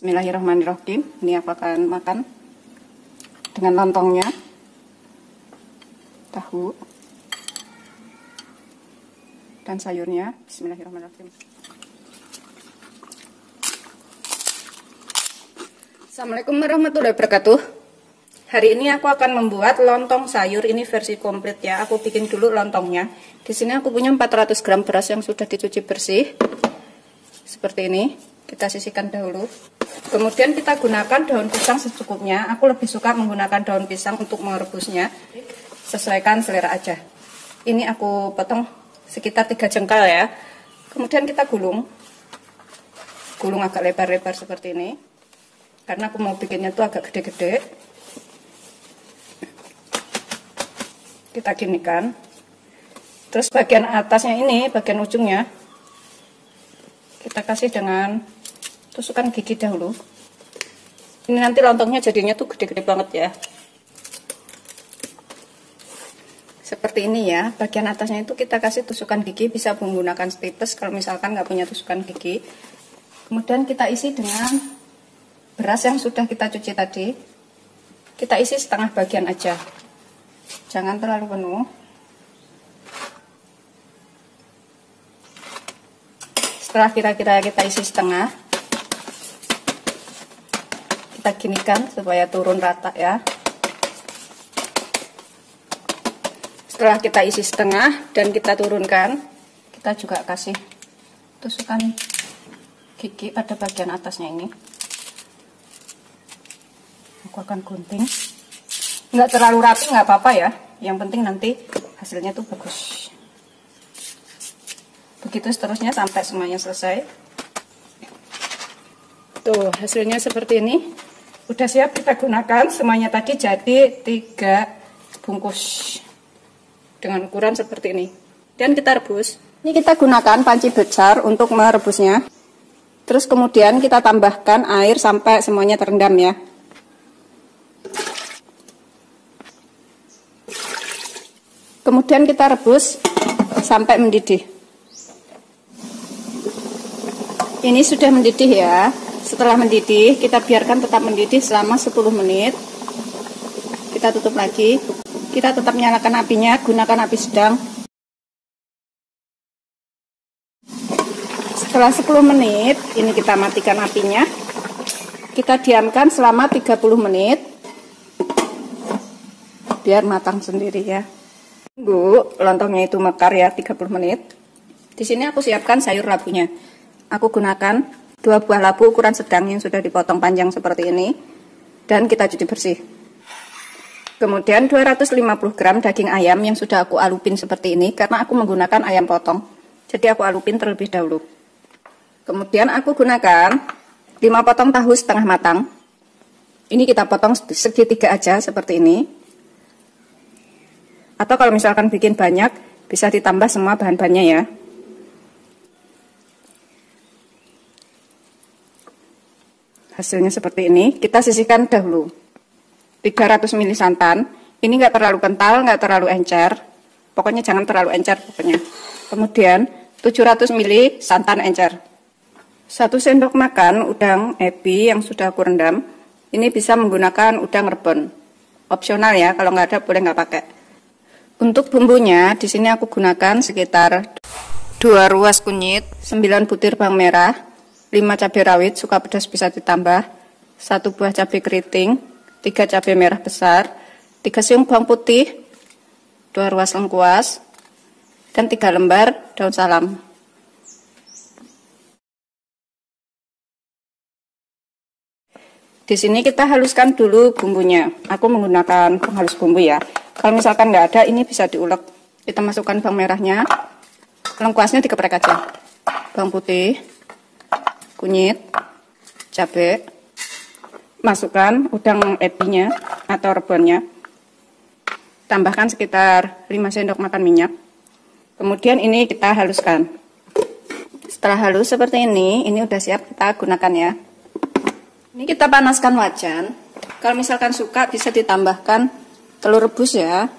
Bismillahirrahmanirrahim. Ini aku akan makan dengan lontongnya, tahu dan sayurnya. Bismillahirrahmanirrahim. Assalamualaikum warahmatullahi wabarakatuh. Hari ini aku akan membuat lontong sayur. Ini versi komplit ya. Aku bikin dulu lontongnya. Di sini aku punya 400 gram beras yang sudah dicuci bersih. Seperti ini. Kita sisihkan dahulu. Kemudian kita gunakan daun pisang secukupnya. Aku lebih suka menggunakan daun pisang untuk merebusnya. Sesuaikan selera aja. Ini aku potong sekitar 3 jengkal ya. Kemudian kita gulung. Gulung agak lebar-lebar seperti ini. Karena aku mau bikinnya tuh agak gede-gede. Kita ginikan. Terus bagian atasnya ini, bagian ujungnya, kita kasih dengan tusukan gigi dahulu. Ini nanti lontongnya jadinya tuh gede-gede banget ya. Seperti ini ya. Bagian atasnya itu kita kasih tusukan gigi. Bisa menggunakan stipes kalau misalkan nggak punya tusukan gigi. Kemudian kita isi dengan beras yang sudah kita cuci tadi. Kita isi setengah bagian aja. Jangan terlalu penuh. Setelah kira-kira kita isi setengah, kita ginikan supaya turun rata ya. Setelah kita isi setengah dan kita turunkan, kita juga kasih tusukan gigi pada bagian atasnya ini. Aku akan gunting. Nggak terlalu rapi nggak apa-apa ya. Yang penting nanti hasilnya tuh bagus. Begitu seterusnya sampai semuanya selesai. Tuh hasilnya seperti ini. Udah siap kita gunakan. Semuanya tadi jadi 3 bungkus dengan ukuran seperti ini. Dan kita rebus. Ini kita gunakan panci besar untuk merebusnya. Terus kemudian kita tambahkan air sampai semuanya terendam ya. Kemudian kita rebus sampai mendidih. Ini sudah mendidih ya. Setelah mendidih, kita biarkan tetap mendidih selama 10 menit. Kita tutup lagi. Kita tetap nyalakan apinya, gunakan api sedang. Setelah 10 menit, ini kita matikan apinya. Kita diamkan selama 30 menit. Biar matang sendiri ya. Tunggu lontongnya itu mekar ya 30 menit. Di sini aku siapkan sayur labunya. Aku gunakan 2 buah labu ukuran sedang yang sudah dipotong panjang seperti ini dan kita cuci bersih. Kemudian 250 gram daging ayam yang sudah aku alupin seperti ini karena aku menggunakan ayam potong. Jadi aku alupin terlebih dahulu. Kemudian aku gunakan 5 potong tahu setengah matang. Ini kita potong segitiga aja seperti ini. Atau kalau misalkan bikin banyak, bisa ditambah semua bahan-bahannya ya. Hasilnya seperti ini. Kita sisihkan dahulu. 300 ml santan. Ini nggak terlalu kental, nggak terlalu encer. Pokoknya jangan terlalu encer pokoknya. Kemudian 700 ml santan encer. 1 sendok makan udang ebi yang sudah aku rendam. Ini bisa menggunakan udang rebon. Opsional ya, kalau nggak ada boleh nggak pakai. Untuk bumbunya, di sini aku gunakan sekitar 2 ruas kunyit, 9 butir bawang merah, 5 cabai rawit, suka pedas bisa ditambah, 1 buah cabai keriting, 3 cabai merah besar, 3 siung bawang putih, 2 ruas lengkuas, dan 3 lembar daun salam. Di sini kita haluskan dulu bumbunya. Aku menggunakan penghalus bumbu ya. Kalau misalkan nggak ada, ini bisa diulek. Kita masukkan bawang merahnya, lengkuasnya dikeprek aja. Bawang putih, kunyit, cabai, masukkan udang ebinya atau rebonnya. Tambahkan sekitar 5 sendok makan minyak. Kemudian ini kita haluskan. Setelah halus seperti ini udah siap kita gunakan ya. Ini kita panaskan wajan. Kalau misalkan suka bisa ditambahkan telur rebus ya.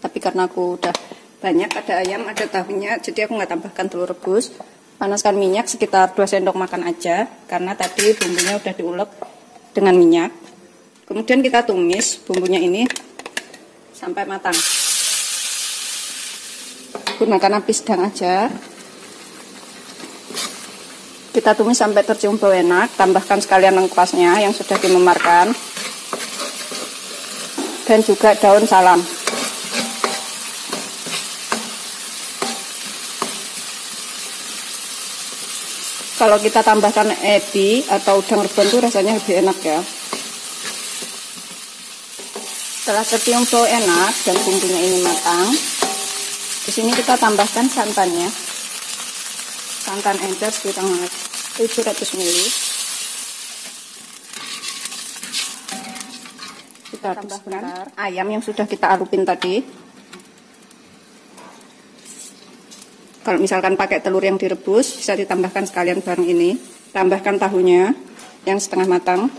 Tapi karena aku udah banyak, ada ayam, ada tahunya, jadi aku nggak tambahkan telur rebus. Panaskan minyak sekitar 2 sendok makan aja, karena tadi bumbunya udah diulek dengan minyak. Kemudian kita tumis bumbunya ini sampai matang. Gunakan api sedang aja. Kita tumis sampai tercium bau enak, tambahkan sekalian lengkuasnya yang sudah dimemarkan. Dan juga daun salam. Kalau kita tambahkan ebi atau udang rebon itu rasanya lebih enak ya. Setelah tercium bau enak dan bumbunya ini matang, di sini kita tambahkan santannya. Santan encer sekitar 700 ml. Kita tambahkan ayam yang sudah kita alupin tadi. Kalau misalkan pakai telur yang direbus, bisa ditambahkan sekalian bareng ini. Tambahkan tahunya yang setengah matang.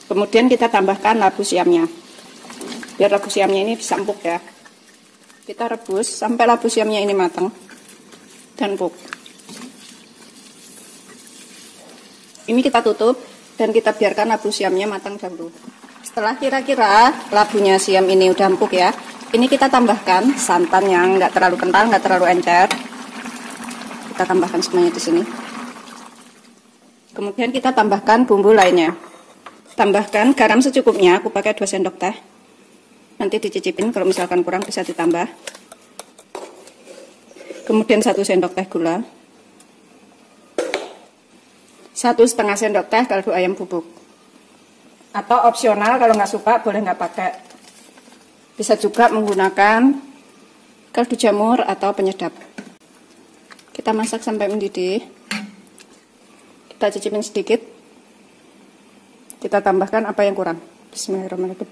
Kemudian kita tambahkan labu siamnya. Biar labu siamnya ini bisa empuk ya. Kita rebus sampai labu siamnya ini matang dan empuk. Ini kita tutup dan kita biarkan labu siamnya matang dahulu. Setelah kira-kira labunya siam ini udah empuk ya, ini kita tambahkan santan yang nggak terlalu kental, nggak terlalu encer. Kita tambahkan semuanya di sini. Kemudian kita tambahkan bumbu lainnya. Tambahkan garam secukupnya, aku pakai 2 sendok teh. Nanti dicicipin, kalau misalkan kurang bisa ditambah. Kemudian 1 sendok teh gula. 1,5 sendok teh kaldu ayam bubuk. Atau opsional kalau nggak suka boleh nggak pakai. Bisa juga menggunakan kaldu jamur atau penyedap. Kita masak sampai mendidih. Kita cicipin sedikit. Kita tambahkan apa yang kurang. Bismillahirrahmanirrahim.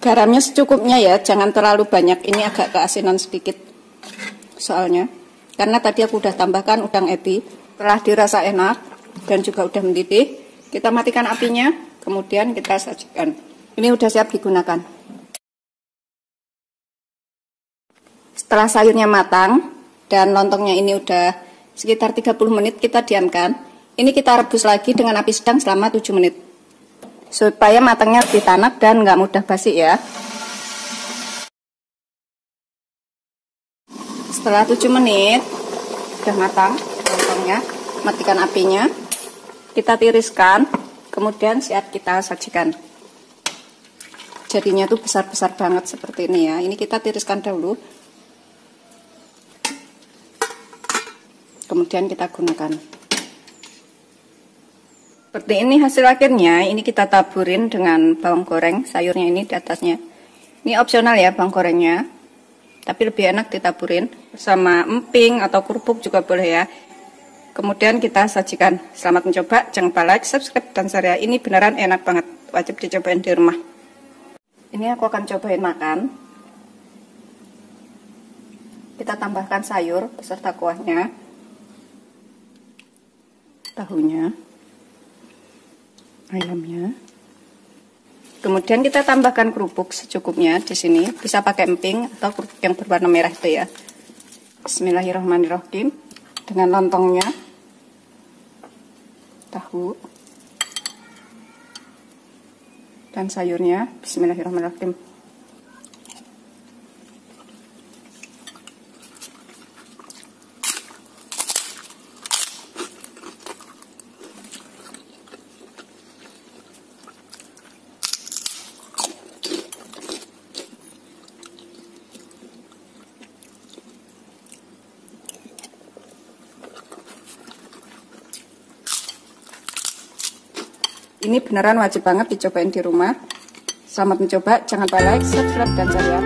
Garamnya secukupnya ya, jangan terlalu banyak. Ini agak keasinan sedikit soalnya. Karena tadi aku udah tambahkan udang ebi. Setelah dirasa enak dan juga udah mendidih, kita matikan apinya. Kemudian kita sajikan. Ini udah siap digunakan. Setelah sayurnya matang dan lontongnya ini udah sekitar 30 menit kita diamkan. Ini kita rebus lagi dengan api sedang selama 7 menit. Supaya matangnya lebih tanak dan nggak mudah basi ya. Setelah 7 menit udah matang lontongnya, matikan apinya. Kita tiriskan. Kemudian siap kita sajikan. Jadinya tuh besar-besar banget seperti ini ya. Ini kita tiriskan dahulu. Kemudian kita gunakan. Seperti ini hasil akhirnya. Ini kita taburin dengan bawang goreng. Sayurnya ini di atasnya. Ini opsional ya bawang gorengnya. Tapi lebih enak ditaburin. Bersama emping atau kerupuk juga boleh ya. Kemudian kita sajikan. Selamat mencoba, jangan lupa like, subscribe, dan share ya. Ini beneran enak banget, wajib dicobain di rumah. Ini aku akan cobain makan. Kita tambahkan sayur beserta kuahnya, tahunya, ayamnya. Kemudian kita tambahkan kerupuk secukupnya di sini. Bisa pakai emping atau kerupuk yang berwarna merah itu ya. Bismillahirrahmanirrahim. Dengan lontongnya, tahu, dan sayurnya. Bismillahirrahmanirrahim. Ini beneran wajib banget dicobain di rumah. Selamat mencoba, jangan lupa like, subscribe, dan share ya.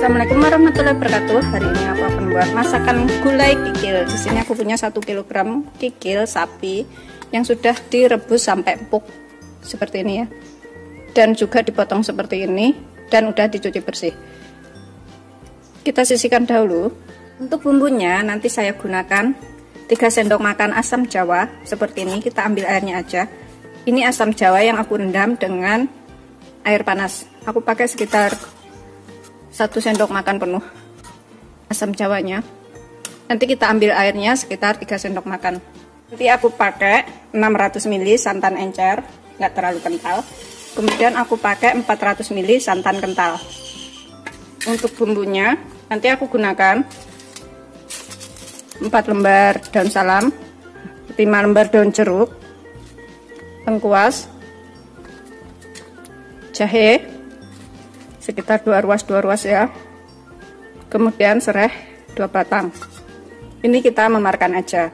Assalamualaikum warahmatullahi wabarakatuh. Hari ini aku akan buat masakan gulai kikil. Di sini aku punya 1 kg kikil sapi yang sudah direbus sampai empuk seperti ini ya. Dan juga dipotong seperti ini dan udah dicuci bersih. Kita sisihkan dahulu. Untuk bumbunya nanti saya gunakan 3 sendok makan asam jawa seperti ini. Kita ambil airnya aja. Ini asam jawa yang aku rendam dengan air panas. Aku pakai sekitar 1 sendok makan penuh asam jawanya. Nanti kita ambil airnya sekitar 3 sendok makan. Nanti aku pakai 600 ml santan encer, nggak terlalu kental. Kemudian aku pakai 400 ml santan kental. Untuk bumbunya nanti aku gunakan 4 lembar daun salam, 5 lembar daun jeruk, lengkuas, jahe sekitar 2 ruas ya. Kemudian serai 2 batang. Ini kita memarkan aja.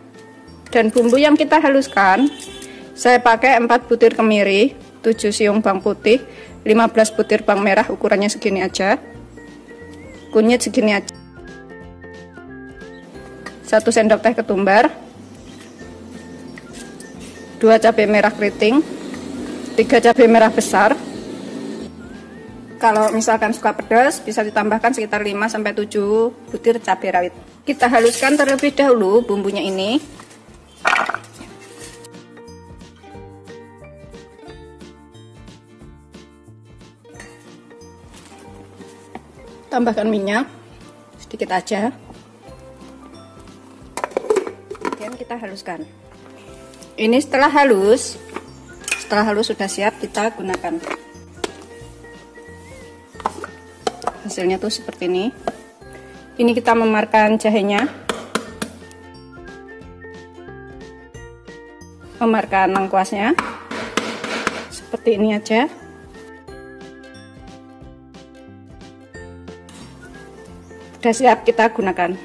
Dan bumbu yang kita haluskan, saya pakai 4 butir kemiri, 7 siung bawang putih, 15 butir bawang merah, ukurannya segini aja. Kunyit segini aja. 1 sendok teh ketumbar, 2 cabai merah keriting, 3 cabai merah besar. Kalau misalkan suka pedas, bisa ditambahkan sekitar 5-7 butir cabai rawit. Kita haluskan terlebih dahulu bumbunya ini. Tambahkan minyak sedikit aja. Kemudian kita haluskan. Ini setelah halus sudah siap kita gunakan. Hasilnya tuh seperti ini. Ini kita memarkan jahenya, memarkan lengkuasnya seperti ini aja. Sudah siap kita gunakan.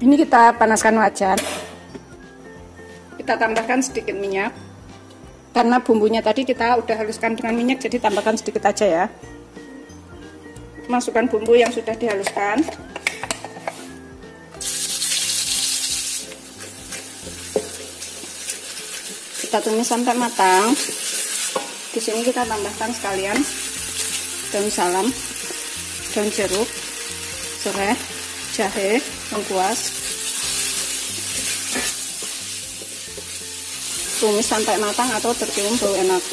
Ini kita panaskan wajan. Kita tambahkan sedikit minyak. Karena bumbunya tadi kita udah haluskan dengan minyak, jadi tambahkan sedikit aja ya. Masukkan bumbu yang sudah dihaluskan. Kita tumis sampai matang. Di sini kita tambahkan sekalian daun salam, daun jeruk, serai, jahe, lengkuas. Tumis sampai matang atau tercium bau enak.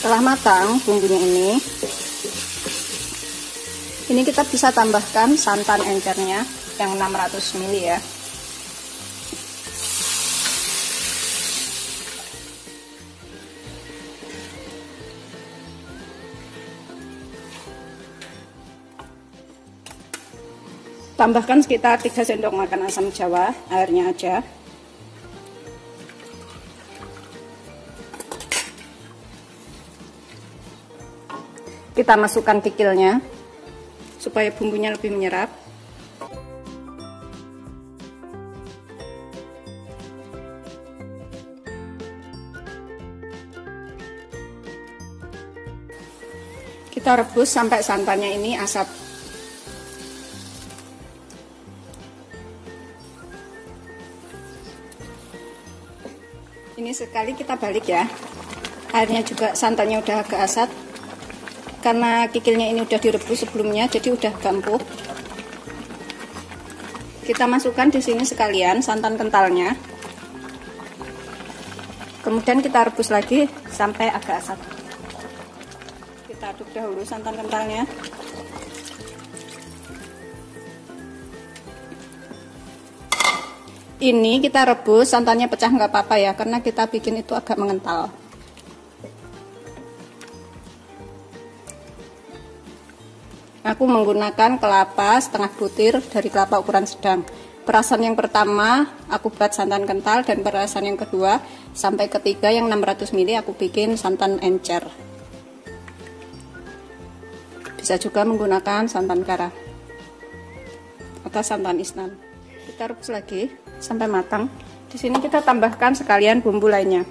Setelah matang bumbunya ini kita bisa tambahkan santan encernya yang 600 ml ya. Tambahkan sekitar 3 sendok makan asam jawa, airnya aja. Kita masukkan kikilnya supaya bumbunya lebih menyerap. Kita rebus sampai santannya ini asap. Ini sekali kita balik ya. Airnya juga santannya udah agak asat. Karena kikilnya ini udah direbus sebelumnya, jadi udah empuk. Kita masukkan di sini sekalian santan kentalnya. Kemudian kita rebus lagi sampai agak asat. Kita aduk dahulu santan kentalnya. Ini kita rebus santannya pecah nggak apa-apa ya, karena kita bikin itu agak mengental. Aku menggunakan kelapa setengah butir dari kelapa ukuran sedang. Perasan yang pertama aku buat santan kental, dan perasan yang kedua sampai ketiga yang 600 ml aku bikin santan encer. Bisa juga menggunakan santan kara atau santan instan. Kita rebus lagi sampai matang. Di sini kita tambahkan sekalian bumbu lainnya.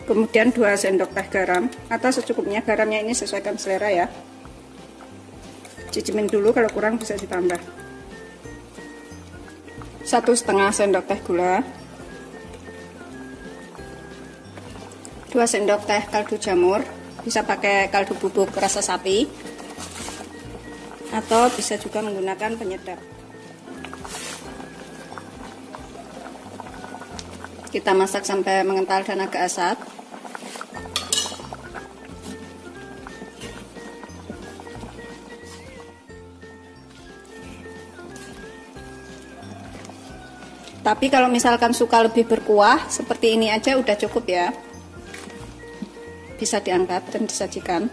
Kemudian 2 sendok teh garam atau secukupnya, garamnya ini sesuaikan selera ya. Cicimin dulu, kalau kurang bisa ditambah. 1,5 sendok teh gula, 2 sendok teh kaldu jamur, bisa pakai kaldu bubuk rasa sapi atau bisa juga menggunakan penyedap. Kita masak sampai mengental dan agak asat. Tapi kalau misalkan suka lebih berkuah, seperti ini aja udah cukup ya. Bisa diangkat dan disajikan.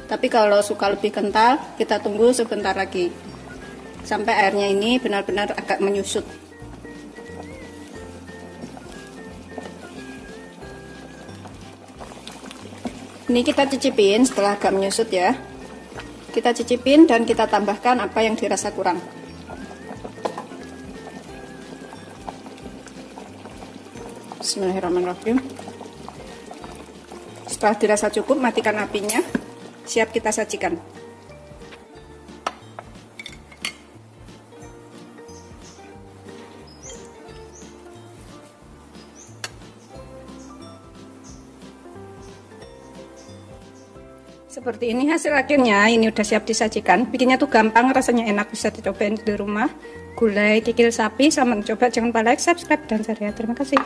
Tapi kalau suka lebih kental, kita tunggu sebentar lagi. Sampai airnya ini benar-benar agak menyusut. Ini kita cicipin setelah agak menyusut ya. Kita cicipin dan kita tambahkan apa yang dirasa kurang. Bismillahirrahmanirrahim. Setelah dirasa cukup, matikan apinya. Siap kita sajikan. Seperti ini hasil akhirnya. Ini udah siap disajikan. Bikinnya tuh gampang, rasanya enak, bisa dicobain di rumah. Gulai kikil sapi. Selamat mencoba, jangan lupa like, subscribe, dan share ya. Terima kasih.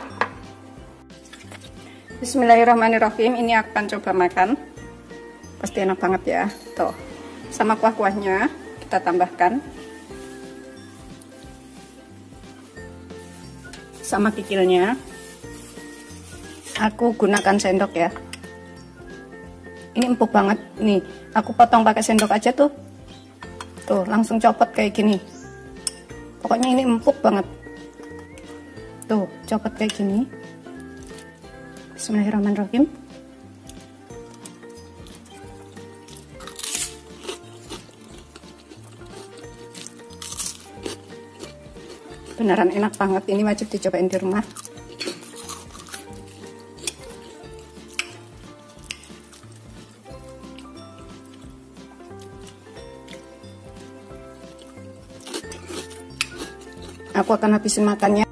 Bismillahirrahmanirrahim. Ini akan coba makan. Pasti enak banget ya. Tuh, sama kuah-kuahnya kita tambahkan. Sama kikilnya. Aku gunakan sendok ya. Ini empuk banget nih. Aku potong pakai sendok aja tuh. Tuh, langsung copot kayak gini. Pokoknya ini empuk banget. Tuh, copot kayak gini. Bismillahirrahmanirrahim. Beneran enak banget, ini wajib dicobain di rumah. Aku akan habisin makannya.